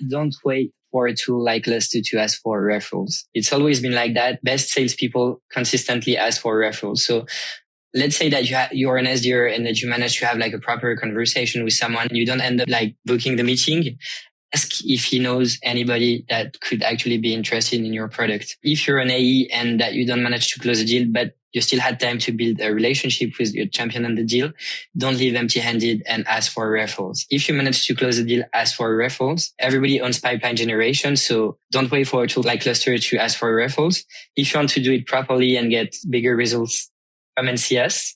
don't wait for a tool like Clustr to ask for referrals. It's always been like that. Best salespeople consistently ask for referrals. So let's say that you're an SDR and that you manage to have like a proper conversation with someone. You don't end up like booking the meeting. Ask if he knows anybody that could actually be interested in your product. If you're an AE and that you don't manage to close a deal, but you still had time to build a relationship with your champion on the deal, don't leave empty-handed and ask for referrals. If you manage to close a deal, ask for referrals. Everybody owns pipeline generation, so don't wait for a tool like Clustr to ask for referrals. If you want to do it properly and get bigger results, come and see us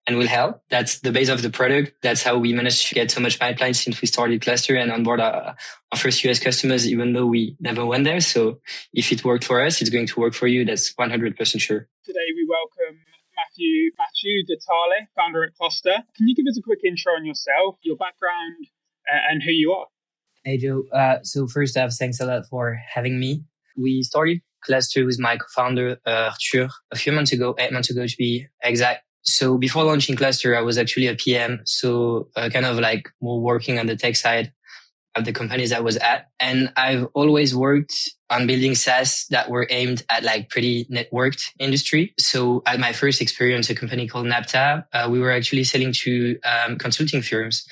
and we'll help. That's the base of the product. That's how we managed to get so much pipeline since we started Clustr and onboard our first US customers, even though we never went there. So if it worked for us, it's going to work for you. That's 100% sure. Today we welcome Matthieu de Tarlé, founder at Clustr. Can you give us a quick intro on yourself, your background, and who you are? Hey, Joe. So first off, thanks a lot for having me. We started Clustr with my co-founder, Arthur, a few months ago, 8 months ago to be exact. So before launching Clustr, I was actually a PM. So kind of like more working on the tech side of the companies I was at. And I've always worked on building SaaS that were aimed at like pretty networked industry. So at my first experience, a company called Napta, we were actually selling to consulting firms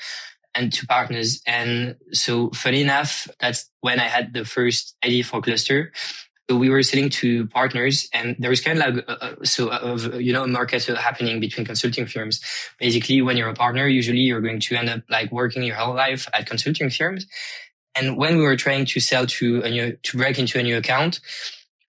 and to partners. And so funny enough, that's when I had the first idea for Clustr. So we were selling to partners and there was kind of like, a market happening between consulting firms. Basically, when you're a partner, usually you're going to end up like working your whole life at consulting firms. And when we were trying to sell to break into a new account,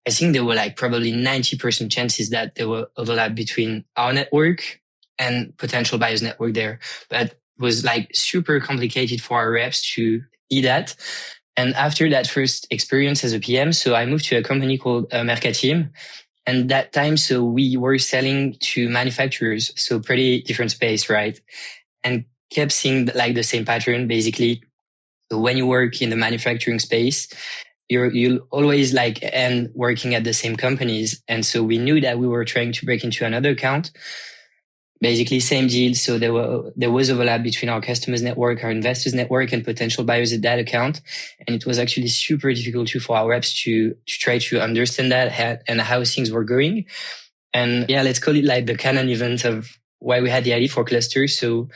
I think there were like probably 90% chances that there were overlap between our network and potential buyers network there. But it was like super complicated for our reps to see that. And after that first experience as a PM, so I moved to a company called Mercatim. And that time, so we were selling to manufacturers, so pretty different space, right? And kept seeing like the same pattern, basically. So when you work in the manufacturing space, you'll always like end working at the same companies. And so we knew that we were trying to break into another account. Basically same deal. So there was overlap between our customers network, our investors network and potential buyers at that account. And it was actually super difficult for our reps to try to understand that and how things were going. And yeah, let's call it like the canon event of why we had the idea for Clustr. So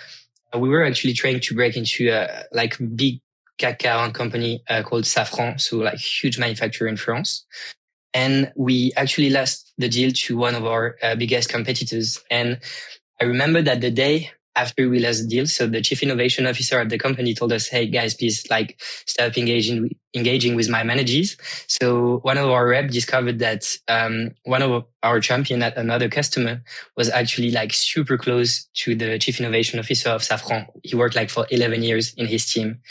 we were actually trying to break into a like big CAC 40 company called Safran. So like huge manufacturer in France. And we actually lost the deal to one of our biggest competitors. And I remember that the day after we lost the deal, so the chief innovation officer at the company told us, hey guys, please like stop engaging with my managers. So one of our reps discovered that one of our champion at another customer was actually like super close to the chief innovation officer of Safran. He worked like for 11 years in his team.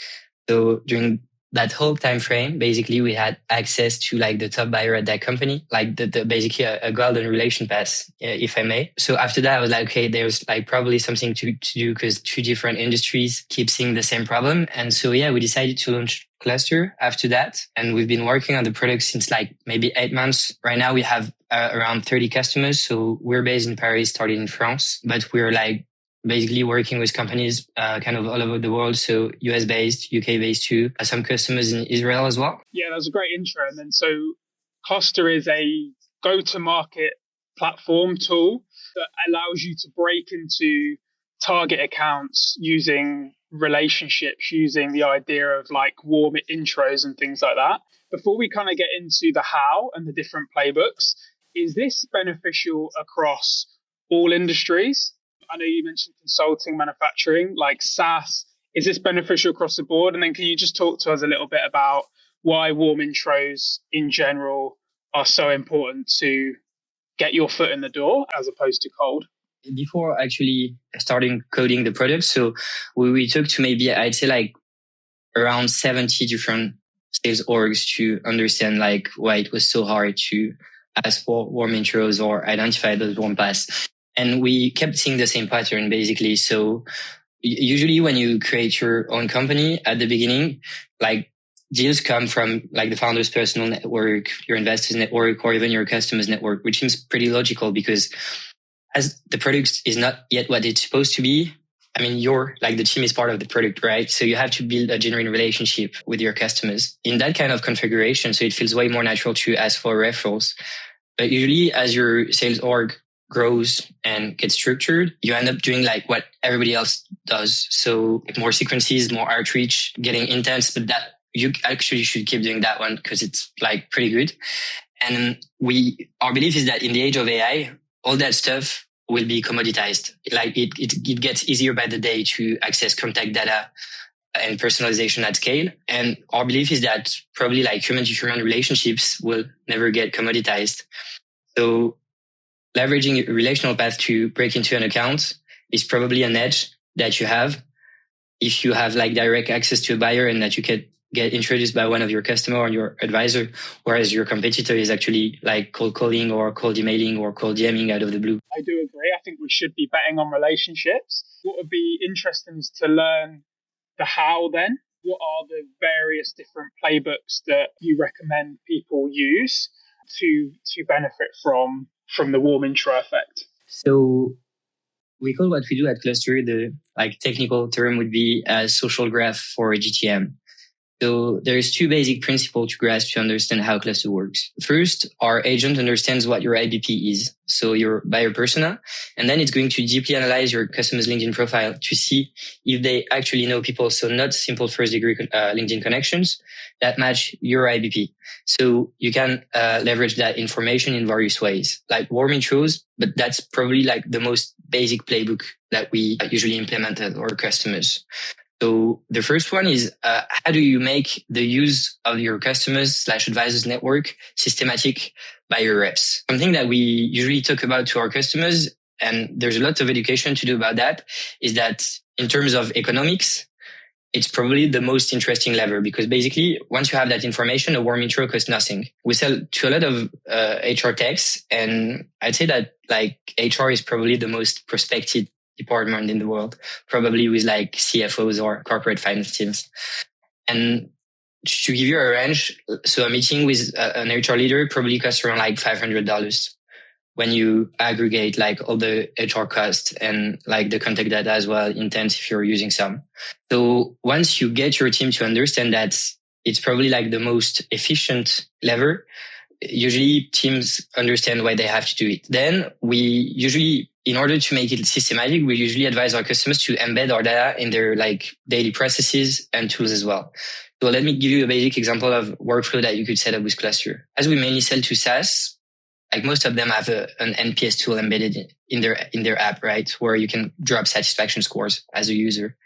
So during that whole time frame, basically we had access to like the top buyer at that company, like the basically a golden relation pass, if I may. So after that, I was like, okay, there's like probably something to do because two different industries keep seeing the same problem. And so, yeah, we decided to launch Clustr after that. And we've been working on the product since like maybe 8 months. Right now we have around 30 customers. So we're based in Paris, started in France, but we're like basically working with companies kind of all over the world. So US based, UK based too. Some customers in Israel as well. Yeah, that was a great intro. And then so Clustr is a go-to-market platform tool that allows you to break into target accounts using relationships, using the idea of like warm intros and things like that. Before we kind of get into the how and the different playbooks, is this beneficial across all industries? I know you mentioned consulting, manufacturing, like SaaS. Is this beneficial across the board? And then can you just talk to us a little bit about why warm intros in general are so important to get your foot in the door as opposed to cold? Before actually starting coding the product, so we took to maybe, I'd say like around 70 different sales orgs to understand like why it was so hard to ask for warm intros or identify those warm paths. And we kept seeing the same pattern, basically. So usually when you create your own company at the beginning, like deals come from like the founder's personal network, your investor's network, or even your customer's network, which seems pretty logical because as the product is not yet what it's supposed to be, I mean, you're like the team is part of the product, right? So you have to build a genuine relationship with your customers in that kind of configuration. So it feels way more natural to ask for referrals. But usually as your sales org grows and gets structured, you end up doing like what everybody else does. So like more sequences, more outreach, getting intense, but that you actually should keep doing that one because it's like pretty good. And our belief is that in the age of AI, all that stuff will be commoditized. Like it gets easier by the day to access contact data and personalization at scale. And our belief is that probably like human to human relationships will never get commoditized. So leveraging a relational path to break into an account is probably an edge that you have if you have like direct access to a buyer and that you can get introduced by one of your customer or your advisor, whereas your competitor is actually like cold calling or cold emailing or cold DMing out of the blue. I do agree. I think we should be betting on relationships. What would be interesting is to learn the how then. What are the various different playbooks that you recommend people use to benefit from the warm intro effect? So we call what we do at Clustr, the like technical term would be a social graph for GTM. So there's two basic principles to grasp to understand how Clustr works. First, our agent understands what your IBP is, so your buyer persona, and then it's going to deeply analyze your customer's LinkedIn profile to see if they actually know people, so not simple first-degree LinkedIn connections that match your IBP. So you can leverage that information in various ways, like warm intros, but that's probably like the most basic playbook that we usually implement at our customers. So the first one is how do you make the use of your customers/advisors network systematic by your reps? Something that we usually talk about to our customers, and there's a lot of education to do about that, is that in terms of economics, it's probably the most interesting lever because basically once you have that information, a warm intro costs nothing. We sell to a lot of HR techs, and I'd say that like HR is probably the most prospected department in the world, probably with like CFOs or corporate finance teams. And to give you a range, so a meeting with an HR leader probably costs around like $500 when you aggregate like all the HR costs and like the contact data as well, intent if you're using some. So once you get your team to understand that it's probably like the most efficient lever, usually teams understand why they have to do it. Then we usually, in order to make it systematic, we usually advise our customers to embed our data in their like daily processes and tools as well. So let me give you a basic example of workflow that you could set up with Clustr. As we mainly sell to SaaS, like most of them have an NPS tool embedded in their app, right? Where you can drop satisfaction scores as a user.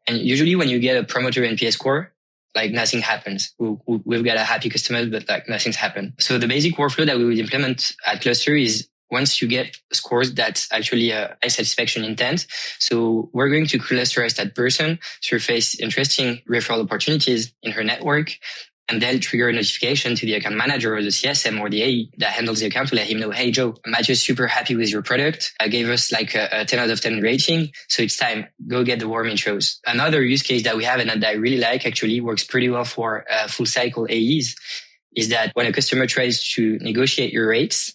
And usually when you get a promoter NPS score, like nothing happens. We've got a happy customer, but like nothing's happened. So the basic workflow that we would implement at Clustr is once you get scores that's actually a high satisfaction intent. So we're going to clusterize that person, surface interesting referral opportunities in her network, and then trigger a notification to the account manager or the CSM or the AE that handles the account to let him know, hey, Joe, Matthieu's super happy with your product. I gave us like a 10 out of 10 rating. So it's time. Go get the warm intros. Another use case that we have and that I really like actually works pretty well for full cycle AEs is that when a customer tries to negotiate your rates,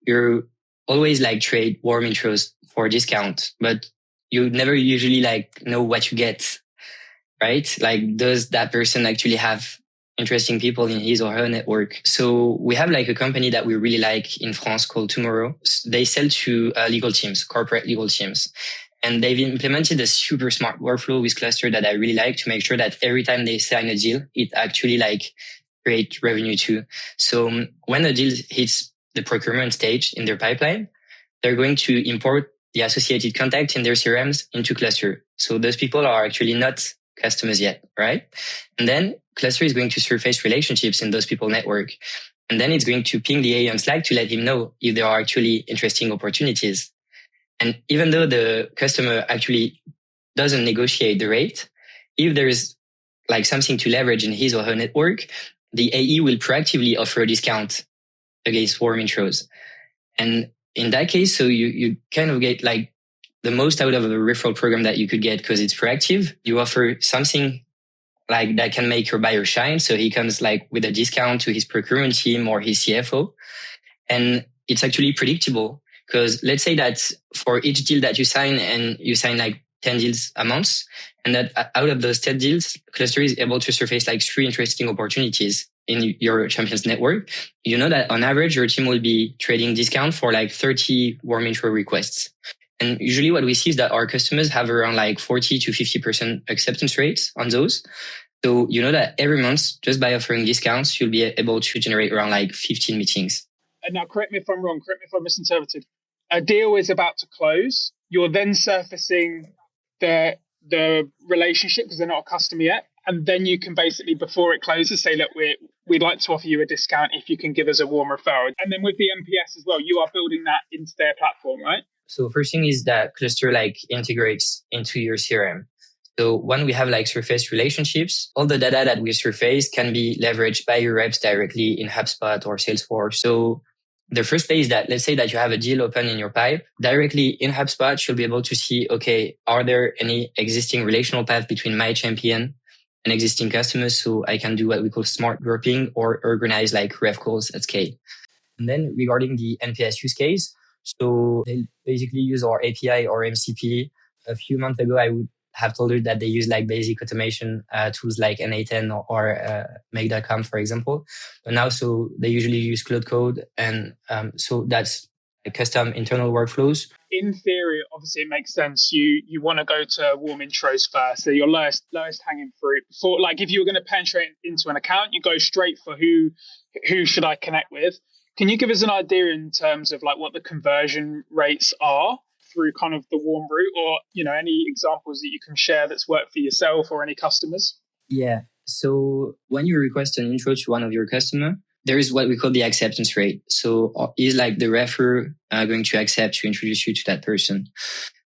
you're always like trade warm intros for a discount, but you never usually like know what you get, right? Like, does that person actually have interesting people in his or her network? So we have like a company that we really like in France called Tomorrow. They sell to legal teams, corporate legal teams. And they've implemented a super smart workflow with Clustr that I really like to make sure that every time they sign a deal, it actually like create revenue too. So when a deal hits the procurement stage in their pipeline, they're going to import the associated contact in their CRMs into Clustr. So those people are actually not customers yet, right? And then Clustr is going to surface relationships in those people network. And then it's going to ping the AE on Slack to let him know if there are actually interesting opportunities. And even though the customer actually doesn't negotiate the rate, if there's like something to leverage in his or her network, the AE will proactively offer a discount against warm intros. And in that case, so you kind of get like the most out of a referral program that you could get because it's proactive. You offer something like that can make your buyer shine. So he comes like with a discount to his procurement team or his CFO. And it's actually predictable because let's say that for each deal that you sign and you sign like 10 deals a month. And that out of those 10 deals, Clustr is able to surface like 3 interesting opportunities in your champions network. You know that on average, your team will be trading discount for like 30 warm intro requests. And usually what we see is that our customers have around like 40 to 50% acceptance rates on those. So you know that every month, just by offering discounts, you'll be able to generate around like 15 meetings. And now, correct me if I'm wrong, correct me if I misinterpreted. A deal is about to close. You're then surfacing the relationship because they're not a customer yet. And then you can basically, before it closes, say, look, we'd like to offer you a discount if you can give us a warm referral. And then with the NPS as well, you are building that into their platform, right? So first thing is that Clustr like integrates into your CRM. So when we have like surface relationships, all the data that we surface can be leveraged by your reps directly in HubSpot or Salesforce. So the first place is that let's say that you have a deal open in your pipe directly in HubSpot, you'll be able to see, okay, are there any existing relational paths between my champion and existing customers? So I can do what we call smart grouping or organize like ref calls at scale. And then regarding the NPS use case, so they basically use our API or MCP. A few months ago, I would have told you that they use like basic automation tools like N8N or Make.com, for example. But now, so they usually use Cloud Code. And so that's custom internal workflows. In theory, obviously, it makes sense. You want to go to warm intros first. So your lowest hanging fruit. Before, like if you were going to penetrate into an account, you go straight for who should I connect with. Can you give us an idea in terms of like what the conversion rates are through kind of the warm route, or any examples that you can share that's worked for yourself or any customers? Yeah. So when you request an intro to one of your customer, there is what we call the acceptance rate. So is like the referrer going to accept to introduce you to that person?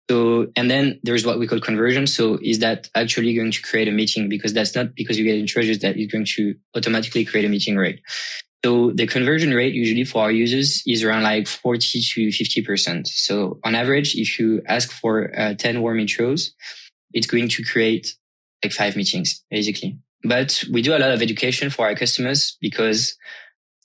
So, and then there's what we call conversion. So is that actually going to create a meeting? Because that's not because you get introduced that it's going to automatically create a meeting rate. So the conversion rate usually for our users is around like 40 to 50%. So on average, if you ask for 10 warm intros, it's going to create like 5 meetings basically. But we do a lot of education for our customers because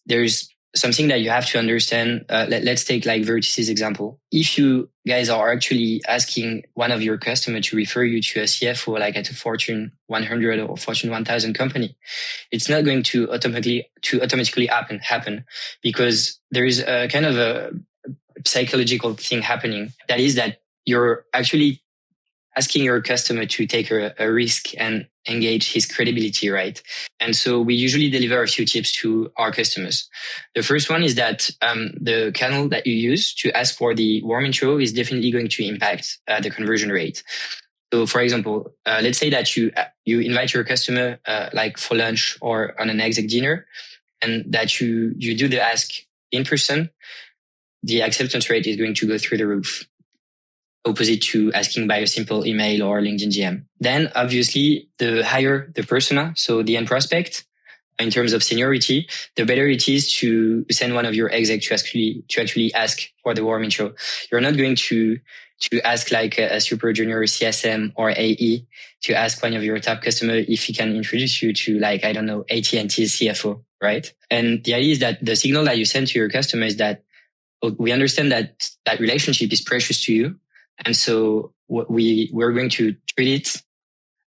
there's something that you have to understand. Let's take like Vertices example. If you guys are actually asking one of your customers to refer you to a CFO, like at a Fortune 100 or Fortune 1000 company, it's not going to automatically happen because there is a kind of a psychological thing happening. That is that you're actually asking your customer to take a risk and engage his credibility, right? And so we usually deliver a few tips to our customers. The first one is that the channel that you use to ask for the warm intro is definitely going to impact the conversion rate. So for example, let's say that you invite your customer like for lunch or on an exec dinner, and that you do the ask in person, the acceptance rate is going to go through the roof, opposite to asking by a simple email or LinkedIn DM. Then obviously the higher the persona, so the end prospect, in terms of seniority, the better it is to send one of your exec to actually ask for the warm intro. You're not going to ask like a super junior CSM or AE to ask one of your top customer if he can introduce you to like, I don't know, AT&T's CFO, right? And the idea is that the signal that you send to your customer is that we understand that that relationship is precious to you. And so we're going to treat it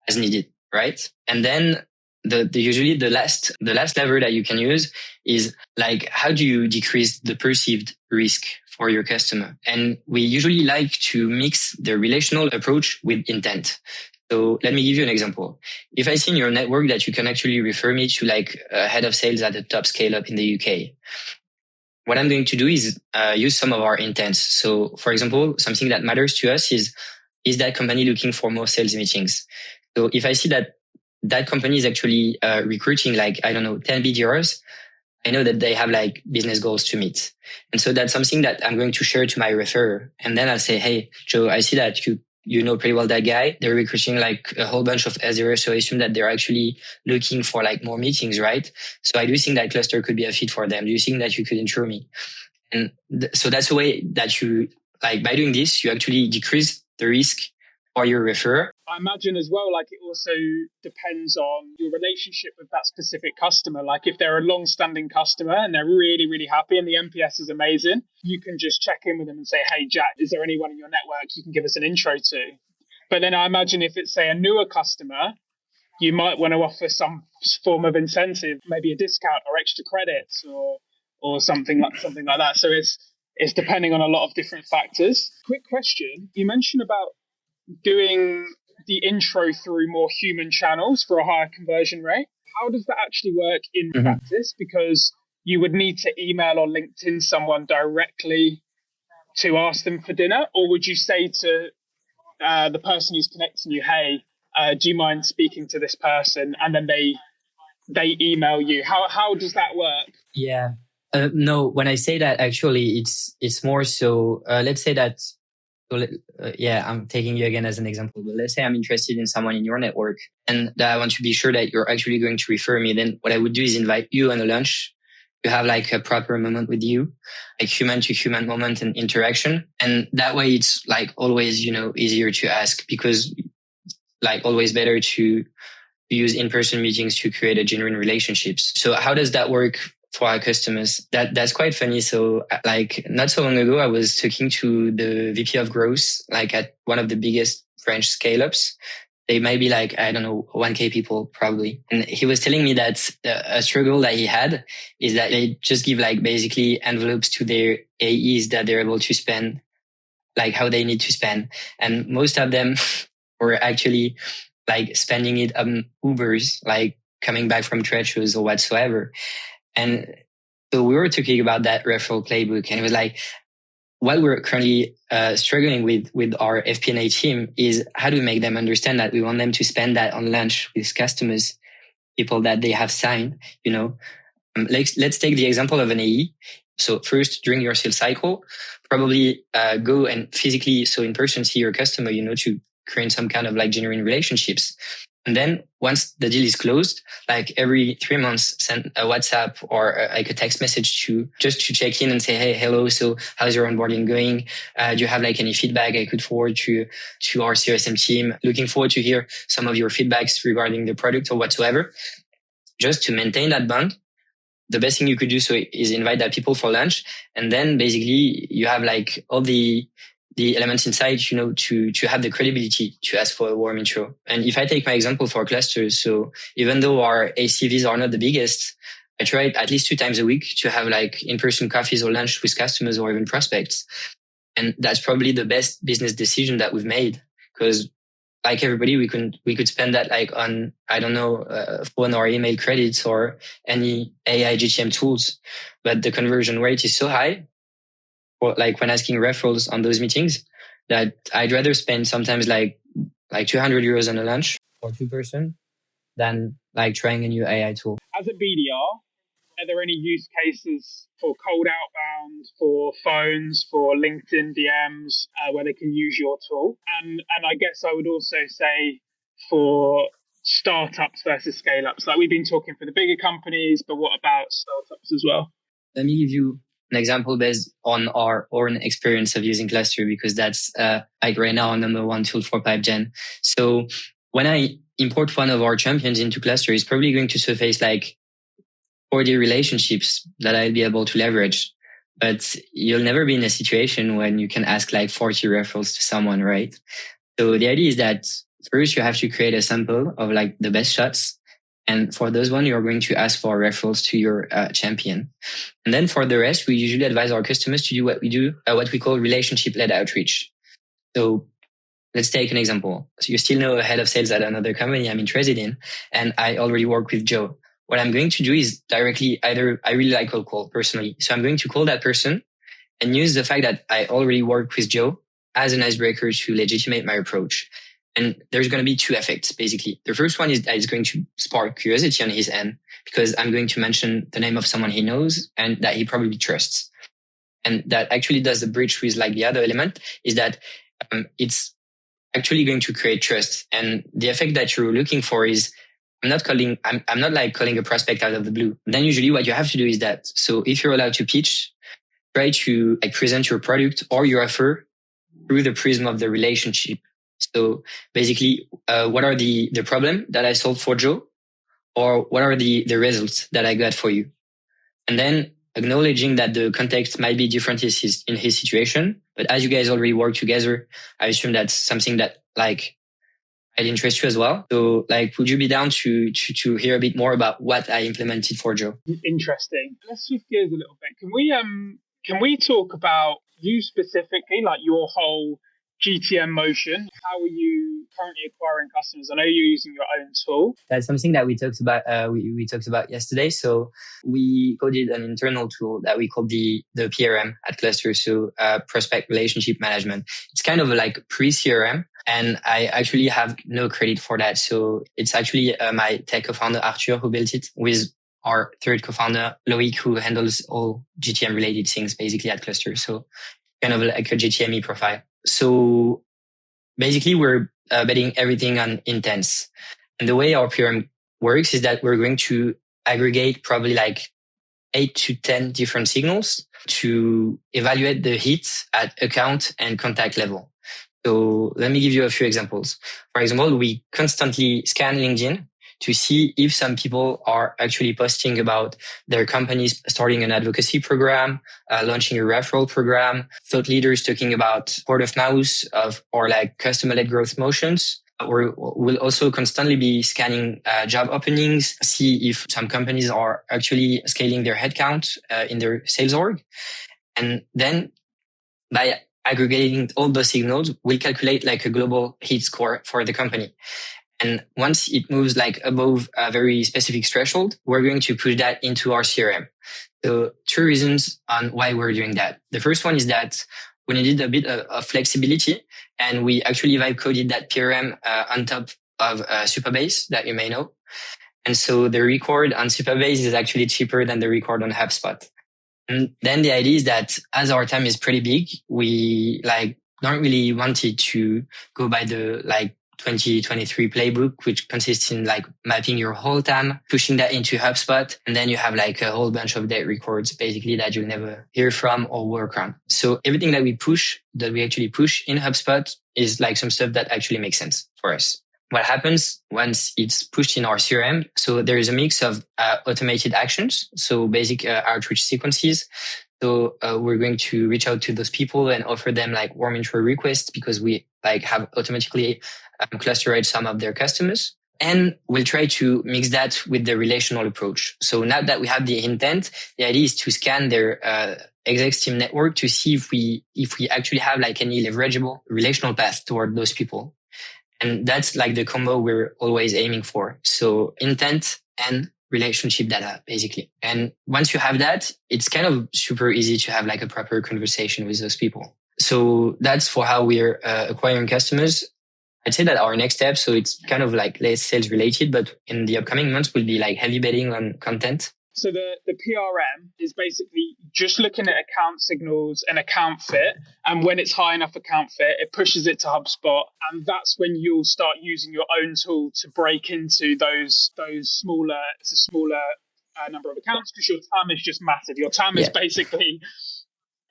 as needed, right? And then usually the last lever that you can use is like, how do you decrease the perceived risk for your customer? And we usually like to mix the relational approach with intent. So let me give you an example. If I see in your network that you can actually refer me to like a head of sales at a top scale up in the UK, what I'm going to do is use some of our intents. So for example, something that matters to us is that company looking for more sales meetings? So if I see that company is actually recruiting like, I don't know, 10 BDRs, I know that they have like business goals to meet. And so that's something that I'm going to share to my referrer. And then I'll say, hey, Joe, I see that you know pretty well that guy. They're recruiting like a whole bunch of SDRs. So I assume that they're actually looking for like more meetings, right? So I do think that Clustr could be a fit for them. Do you think that you could intro me? And so that's a way that you, like by doing this, you actually decrease the risk for your referrer. I imagine as well, like it also depends on your relationship with that specific customer. Like if they're a long-standing customer and they're really, really happy and the NPS is amazing, you can just check in with them and say, hey, Jack, is there anyone in your network you can give us an intro to? But then I imagine if it's, say, a newer customer, you might want to offer some form of incentive, maybe a discount or extra credits or something like that. So it's depending on a lot of different factors. Quick question. You mentioned about doing the intro through more human channels for a higher conversion rate. How does that actually work in practice? Because you would need to email or LinkedIn someone directly to ask them for dinner, or would you say to the person who's connecting you, hey, do you mind speaking to this person? And then they email you. How does that work? Yeah. No, when I say that, actually, it's more so, let's say that, yeah, I'm taking you again as an example, but let's say I'm interested in someone in your network and that I want to be sure that you're actually going to refer me. Then what I would do is invite you on a lunch to have like a proper moment with you, like human to human moment and interaction. And that way it's like always, easier to ask, because like always better to use in-person meetings to create a genuine relationships. So how does that work for our customers? That's quite funny. So like not so long ago, I was talking to the VP of growth, like at one of the biggest French scale-ups. They might be like, I don't know, 1K people probably. And he was telling me that a struggle that he had is that they just give like basically envelopes to their AEs that they're able to spend like how they need to spend. And most of them were actually like spending it on Ubers, like coming back from trade shows or whatsoever. And so we were talking about that referral playbook, and it was like, what we're currently struggling with our FP&A team is how do we make them understand that we want them to spend that on lunch with customers, people that they have signed, let's take the example of an AE. So first, during your sales cycle, probably go and physically, so in person, see your customer, to create some kind of like genuine relationships. And then once the deal is closed, like every 3 months, send a WhatsApp or like a text message just to check in and say, hey, hello. So how's your onboarding going? Do you have like any feedback I could forward to our CSM team? Looking forward to hear some of your feedbacks regarding the product or whatsoever, just to maintain that bond. The best thing you could do is invite that people for lunch. And then basically you have like all the elements inside, to have the credibility to ask for a warm intro. And if I take my example for Clustr, so even though our ACVs are not the biggest, I try at least 2 times a week to have like in-person coffees or lunch with customers or even prospects. And that's probably the best business decision that we've made, because like everybody, we could spend that like on, I don't know, phone or email credits or any AI GTM tools. But the conversion rate is so high, or like when asking referrals on those meetings, that I'd rather spend sometimes like 200 euros on a lunch for 2% than like trying a new AI tool. As a BDR, are there any use cases for cold outbound, for phones, for LinkedIn DMs, where they can use your tool? And I guess I would also say for startups versus scale ups, like we've been talking for the bigger companies, but what about startups as well? Let me give you an example based on our own experience of using Clustr, because that's like right now our number one tool for pipe gen. So when I import one of our champions into Clustr, it's probably going to surface like 40 relationships that I'll be able to leverage. But you'll never be in a situation when you can ask like 40 referrals to someone, right? So the idea is that first you have to create a sample of like the best shots. And for those ones, you're going to ask for referrals to your champion. And then for the rest, we usually advise our customers to do what we call relationship-led outreach. So let's take an example. So you still know a head of sales at another company I'm interested in, and I already work with Joe. What I'm going to do is directly I really like cold call personally. So I'm going to call that person and use the fact that I already work with Joe as an icebreaker to legitimate my approach. And there's going to be 2 effects, basically. The first one is that it's going to spark curiosity on his end, because I'm going to mention the name of someone he knows and that he probably trusts. And that actually does the bridge with like the other element is that it's actually going to create trust. And the effect that you're looking for is I'm not like calling a prospect out of the blue. Then usually what you have to do is that, so if you're allowed to pitch, try to like present your product or your offer through the prism of the relationship. So basically, what are the problem that I solved for Joe, or what are the results that I got for you? And then acknowledging that the context might be different in his situation, but as you guys already work together, I assume that's something that like might interest you as well. So like, would you be down to hear a bit more about what I implemented for Joe? Interesting. Let's shift gears a little bit. Can we talk about you specifically, like your whole GTM motion? How are you currently acquiring customers? I know you're using your own tool. That's something that we talked about. We talked about yesterday. So we coded an internal tool that we call the PRM at Clustr. So prospect relationship management. It's kind of like pre-CRM, and I actually have no credit for that. So it's actually my tech co-founder Arthur who built it with our third co-founder Loic, who handles all GTM related things basically at Clustr. So kind of like a GTME profile. So basically we're betting everything on intents. And the way our PRM works is that we're going to aggregate probably like 8 to 10 different signals to evaluate the hits at account and contact level. So let me give you a few examples. For example, we constantly scan LinkedIn to see if some people are actually posting about their companies starting an advocacy program, launching a referral program, thought leaders talking about word of mouth or like customer-led growth motions. We'll also constantly be scanning job openings, see if some companies are actually scaling their headcount in their sales org. And then by aggregating all those signals, we'll calculate like a global hit score for the company. And once it moves like above a very specific threshold, we're going to push that into our CRM. So 2 reasons on why we're doing that. The first one is that we needed a bit of flexibility, and we actually vibe coded that PRM on top of Supabase that you may know. And so the record on Supabase is actually cheaper than the record on HubSpot. And then the idea is that as our time is pretty big, we like don't really wanted to go by the like 2023 playbook, which consists in like mapping your whole time, pushing that into HubSpot, and then you have like a whole bunch of dead records basically that you'll never hear from or work on. So everything that we actually push in HubSpot is like some stuff that actually makes sense for us. What happens once it's pushed in our CRM? So there is a mix of automated actions, so basic outreach sequences. So we're going to reach out to those people and offer them like warm intro requests because we like have automatically clusterized some of their customers. And we'll try to mix that with the relational approach. So now that we have the intent, the idea is to scan their execs team network to see if we actually have like any leverageable relational path toward those people. And that's like the combo we're always aiming for. So intent and relationship data, basically. And once you have that, it's kind of super easy to have like a proper conversation with those people. So that's for how we're acquiring customers. I'd say that our next step, so it's kind of like less sales related, but in the upcoming months, we'll be like heavy betting on content. So the PRM is basically just looking at account signals and account fit. And when it's high enough account fit, it pushes it to HubSpot. And that's when you'll start using your own tool to break into those smaller number of accounts, because your TAM is just massive. Your TAM is basically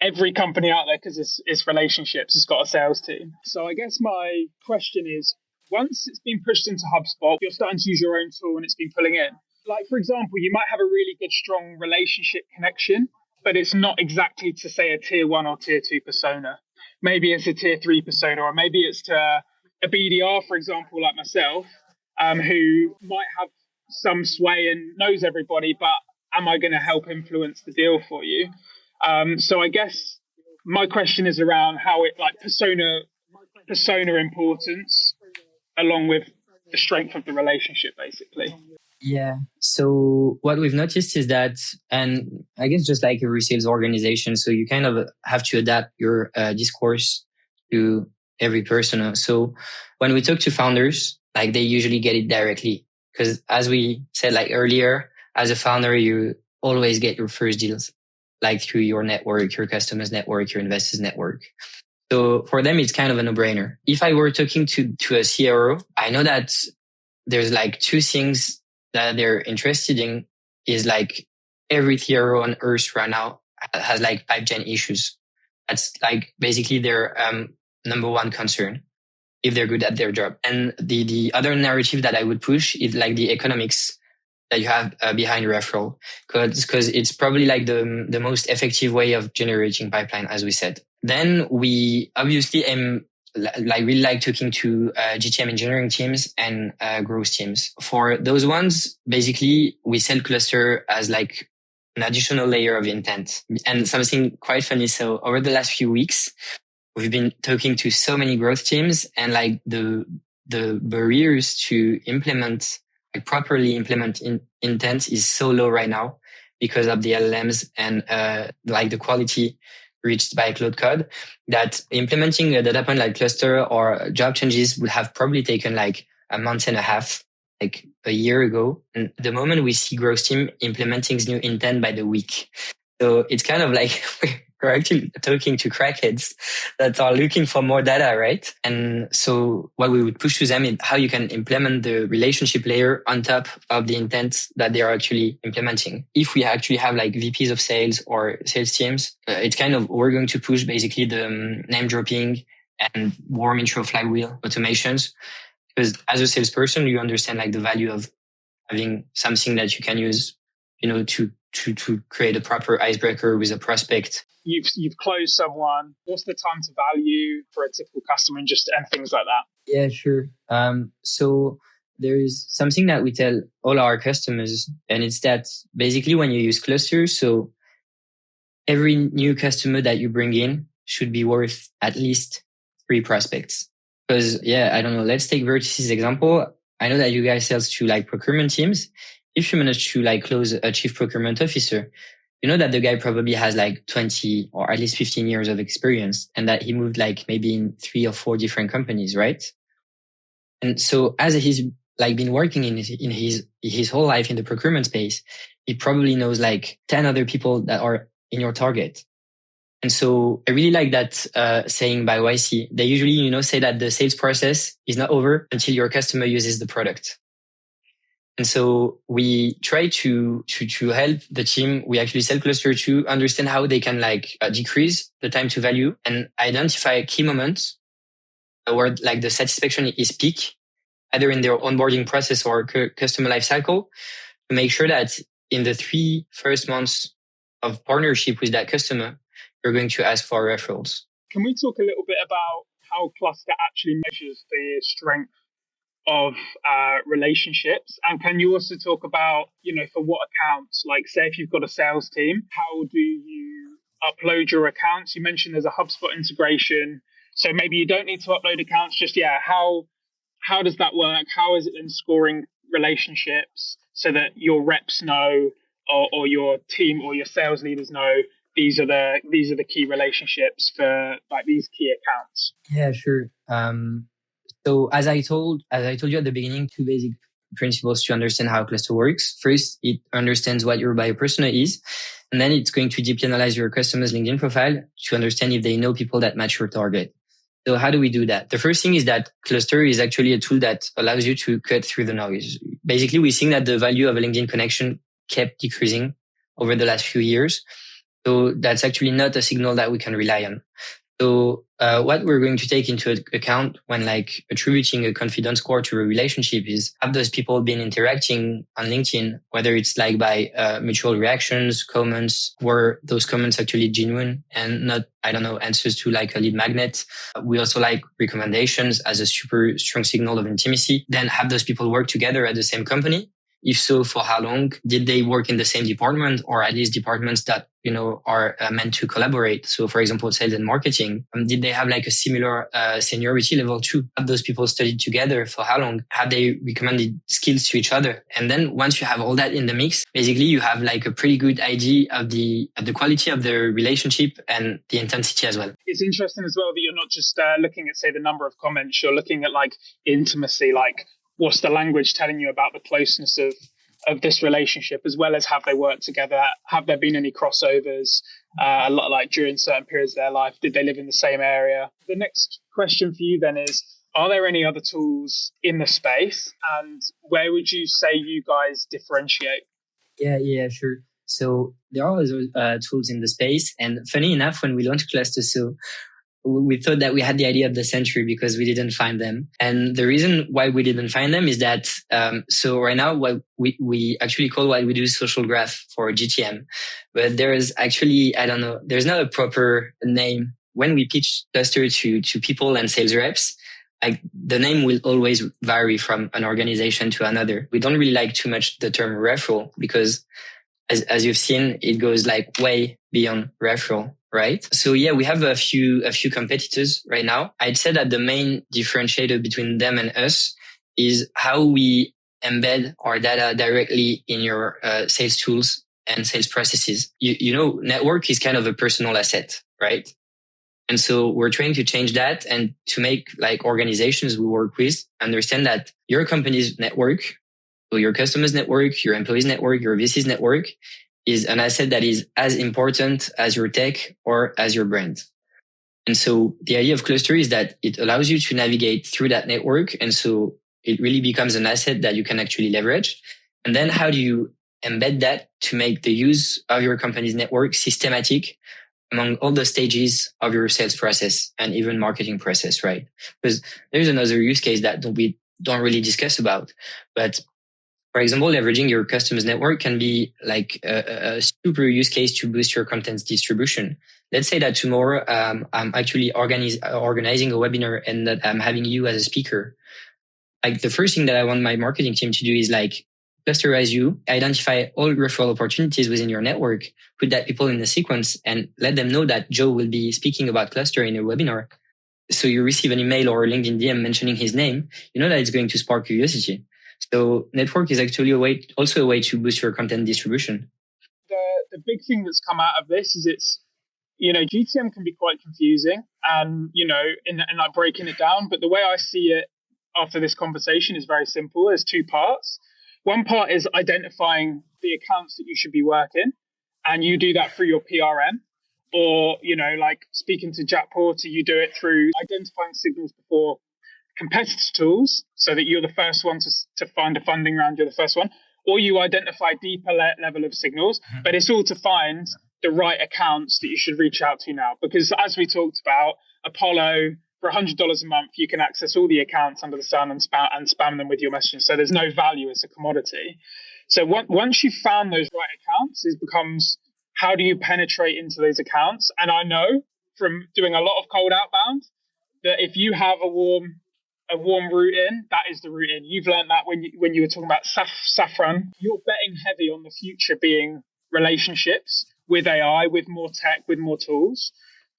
every company out there, because it's relationships. It's got a sales team. So I guess my question is, once it's been pushed into HubSpot, you're starting to use your own tool and it's been pulling in. Like, for example, you might have a really good, strong relationship connection, but it's not exactly to, say, a tier 1 or tier 2 persona. Maybe it's a tier 3 persona, or maybe it's to a BDR, for example, like myself, who might have some sway and knows everybody, but am I going to help influence the deal for you? So I guess my question is around how it, like, persona importance along with the strength of the relationship, basically. Yeah. So what we've noticed is that, and I guess just like every sales organization, so you kind of have to adapt your discourse to every persona. So when we talk to founders, like they usually get it directly, because as we said like earlier, as a founder, you always get your first deals like through your network, your customers network, your investors network. So for them, it's kind of a no-brainer. If I were talking to a CRO, I know that there's like 2 things that they're interested in is like every CRO on earth right now has like pipe gen issues. That's like basically their number 1 concern if they're good at their job. And the other narrative that I would push is like the economics that you have behind referral, because it's probably like the most effective way of generating pipeline, as we said. Then we obviously aim really like talking to GTM engineering teams and growth teams. For those ones, basically we sell Clustr as like an additional layer of intent. And something quite funny. So over the last few weeks, we've been talking to so many growth teams, and like the barriers to properly implement intent is so low right now because of the LLMs and like the quality reached by Cloud Code, that implementing a data point like Clustr or job changes would have probably taken like a month and a half, like a year ago. And at the moment we see growth team implementing new intent by the week. So it's kind of like we're actually talking to crackheads that are looking for more data, right? And so what we would push to them is how you can implement the relationship layer on top of the intent that they are actually implementing. If we actually have like VPs of sales or sales teams, it's kind of, we're going to push basically the name dropping and warm intro flywheel automations. Because as a salesperson, you understand like the value of having something that you can use, to create a proper icebreaker with a prospect. You've closed someone. What's the time to value for a typical customer and things like that? Yeah, sure. So there's something that we tell all our customers, and it's that basically when you use Clustr, so every new customer that you bring in should be worth at least 3 prospects. Because I don't know, let's take Vertice's example. I know that you guys sell to like procurement teams. If you manage to like close a chief procurement officer, you know that the guy probably has like 20 or at least 15 years of experience, and that he moved like maybe in 3 or 4 different companies, right? And so as he's like been working in his whole life in the procurement space, he probably knows like 10 other people that are in your target. And so I really like that saying by YC. They usually, say that the sales process is not over until your customer uses the product. And so we try to help the team. We actually sell Clustr to understand how they can decrease the time to value and identify key moments where like the satisfaction is peak, either in their onboarding process or customer life cycle, to make sure that in the 3 first months of partnership with that customer, you're going to ask for referrals. Can we talk a little bit about how Clustr actually measures the strength of relationships? And can you also talk about, for what accounts, like say if you've got a sales team, how do you upload your accounts? You mentioned there's a HubSpot integration. So maybe you don't need to upload accounts, how does that work? How is it then scoring relationships so that your reps know or your team or your sales leaders know these are the key relationships for like these key accounts? Yeah, sure. So as I told you at the beginning, 2 basic principles to understand how Clustr works. First, it understands what your buyer persona is, and then it's going to deeply analyze your customer's LinkedIn profile to understand if they know people that match your target. So how do we do that? The first thing is that Clustr is actually a tool that allows you to cut through the noise. Basically, we've seen that the value of a LinkedIn connection kept decreasing over the last few years. So that's actually not a signal that we can rely on. So what we're going to take into account when attributing a confidence score to a relationship is, have those people been interacting on LinkedIn, whether it's by mutual reactions, comments, were those comments actually genuine and not, answers to a lead magnet. We also like recommendations as a super strong signal of intimacy. Then have those people work together at the same company? If so, for how long? Did they work in the same department, or at least departments that, are meant to collaborate? So for example, sales and marketing. Did they have a similar seniority level too? Have those people studied together for how long? Have they recommended skills to each other? And then once you have all that in the mix, basically you have a pretty good idea of the quality of the relationship and the intensity as well. It's interesting as well that you're not just looking at, say, the number of comments. You're looking at intimacy, what's the language telling you about the closeness of this relationship, as well as have they worked together? Have there been any crossovers a lot during certain periods of their life? Did they live in the same area? The next question for you then is, are there any other tools in the space, and where would you say you guys differentiate? Yeah, sure. So there are other tools in the space, and funny enough, when we launched Clustr, so we thought that we had the idea of the century because we didn't find them. And the reason why we didn't find them is that, so right now what we actually call what we do social graph for GTM, but there is actually, there's not a proper name when we pitch Clustr to people and sales reps, like the name will always vary from an organization to another. We don't really like too much the term referral because as you've seen, it goes like way beyond referral, right? So yeah, we have a few competitors right now. I'd say that the main differentiator between them and us is how we embed our data directly in your sales tools and sales processes. You know, network is kind of a personal asset, right? And so we're trying to change that and to make like organizations we work with understand that your company's network, so your customers' network, your employees' network, your VC's network is an asset that is as important as your tech or as your brand. And so the idea of Clustr is that it allows you to navigate through that network. And so it really becomes an asset that you can actually leverage. And then how do you embed that to make the use of your company's network systematic among all the stages of your sales process and even marketing process, right? Because there's another use case that we don't really discuss about, but for example, leveraging your customers network can be like a super use case to boost your content's distribution. Let's say that tomorrow I'm actually organizing a webinar and that I'm having you as a speaker. Like the first thing that I want my marketing team to do is like clusterize you, identify all referral opportunities within your network, put that people in the sequence and let them know that Joe will be speaking about Clustr in a webinar. So you receive an email or a LinkedIn DM mentioning his name, you know that it's going to spark curiosity. So network is actually also a way to boost your content distribution. The big thing that's come out of this is it's, you know, GTM can be quite confusing and, you know, in like breaking it down. But the way I see it after this conversation is very simple. There's two parts. One part is identifying the accounts that you should be working, and you do that through your PRM. Or, you know, like speaking to Jack Porter, you do it through identifying signals before competitor tools so that you're the first one to find a funding round, you're the first one. Or you identify deeper level of signals, but it's all to find the right accounts that you should reach out to now. Because as we talked about, Apollo, for $100 a month, you can access all the accounts under the sun and spam them with your messaging. So there's no value as a commodity. So once you've found those right accounts, it becomes how do you penetrate into those accounts? And I know from doing a lot of cold outbound that if you have a warm route in, that is the route in. You've learned that when you were talking about Saffron, you're betting heavy on the future being relationships with AI, with more tech, with more tools.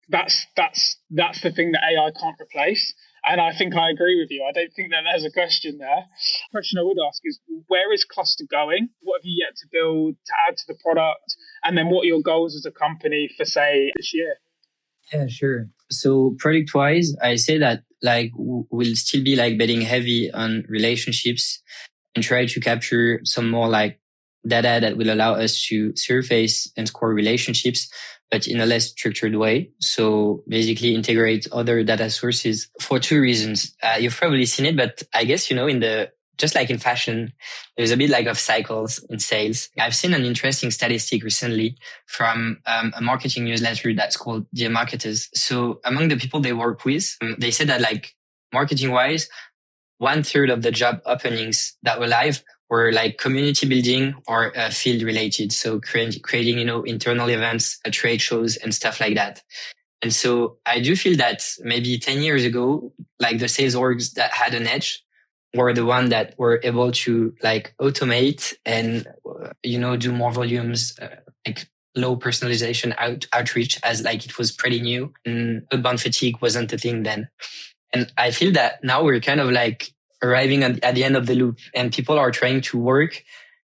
That's the thing that AI can't replace. And I think I agree with you. I don't think that there's a question there. The question I would ask is, where is Clustr going? What have you yet to build, to add to the product? And then what are your goals as a company for, say, this year? Yeah, sure. So product wise, I say that like we'll still be like betting heavy on relationships and try to capture some more like data that will allow us to surface and score relationships, but in a less structured way. So basically integrate other data sources for two reasons. You've probably seen it, but I guess, you know, just like in fashion, there's a bit like of cycles in sales. I've seen an interesting statistic recently from a marketing newsletter that's called Dear Marketers. So among the people they work with, they said that like marketing wise, 1/3 of the job openings that were live were like community building or field related. So creating, you know, internal events, trade shows and stuff like that. And so I do feel that maybe 10 years ago, like the sales orgs that had an edge were the one that were able to like automate and, you know, do more volumes, like low personalization outreach as like it was pretty new and outbound fatigue wasn't a thing then. And I feel that now we're kind of like arriving at the end of the loop and people are trying to work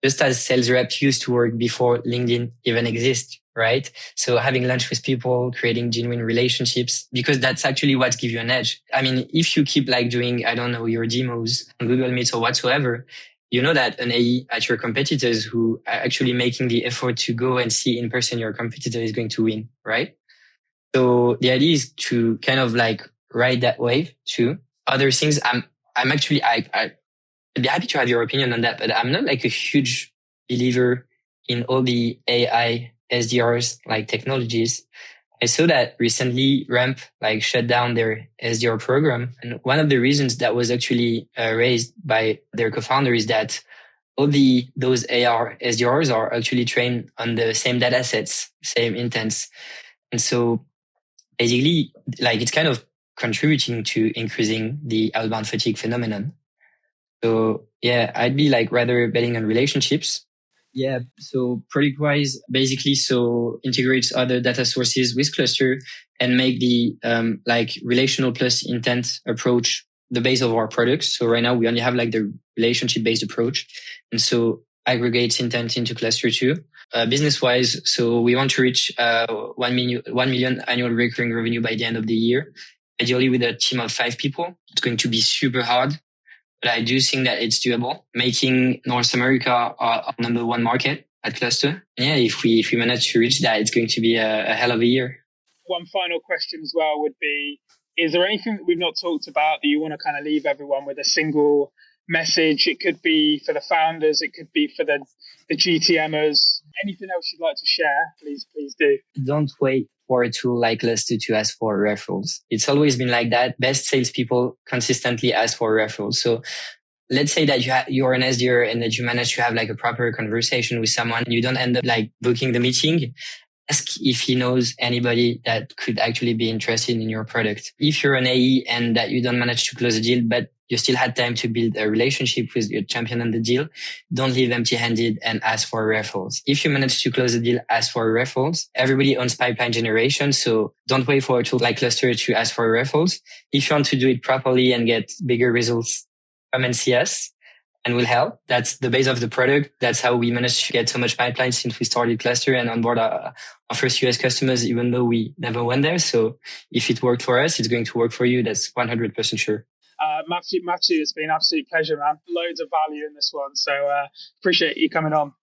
just as sales reps used to work before LinkedIn even exists, right? So having lunch with people, creating genuine relationships, because that's actually what gives you an edge. I mean, if you keep like doing, I don't know, your demos on Google Meets or whatsoever, you know that an AE at your competitors who are actually making the effort to go and see in person your competitor is going to win, right? So the idea is to kind of like ride that wave too. Other things, I'm actually, I'd be happy to have your opinion on that, but I'm not like a huge believer in all the AI SDRs like technologies. I saw that recently Ramp like shut down their SDR program. And one of the reasons that was actually raised by their co-founder is that all those AR SDRs are actually trained on the same data sets, same intents. And so basically, like, it's kind of contributing to increasing the outbound fatigue phenomenon. So yeah, I'd be like rather betting on relationships. Yeah. So product-wise, basically, so integrates other data sources with Clustr and make the like relational plus intent approach the base of our products. So right now we only have like the relationship-based approach, and so aggregates intent into Clustr too. Business-wise, so we want to reach 1 million annual recurring revenue by the end of the year, ideally with a team of 5 people. It's going to be super hard, but I do think that it's doable, making North America our number one market at Clustr. Yeah, if we manage to reach that, it's going to be a hell of a year. One final question as well would be, is there anything that we've not talked about that you want to kind of leave everyone with, a single message? It could be for the founders, it could be for the GTMers. Anything else you'd like to share, please do. Don't wait for a tool like Clustr to ask for referrals. It's always been like that. Best salespeople consistently ask for referrals. So let's say that you're an SDR and that you manage to have like a proper conversation with someone. You don't end up like booking the meeting. Ask if he knows anybody that could actually be interested in your product. If you're an AE and that you don't manage to close a deal, but you still had time to build a relationship with your champion on the deal, don't leave empty-handed and ask for referrals. If you manage to close a deal, ask for referrals. Everybody owns pipeline generation, so don't wait for a tool like Clustr to ask for referrals. If you want to do it properly and get bigger results, come and see us and we'll help. That's the base of the product. That's how we managed to get so much pipeline since we started Clustr and onboard our first US customers, even though we never went there. So if it worked for us, it's going to work for you. That's 100% sure. Matthieu, it's been an absolute pleasure, man. Loads of value in this one. So appreciate you coming on.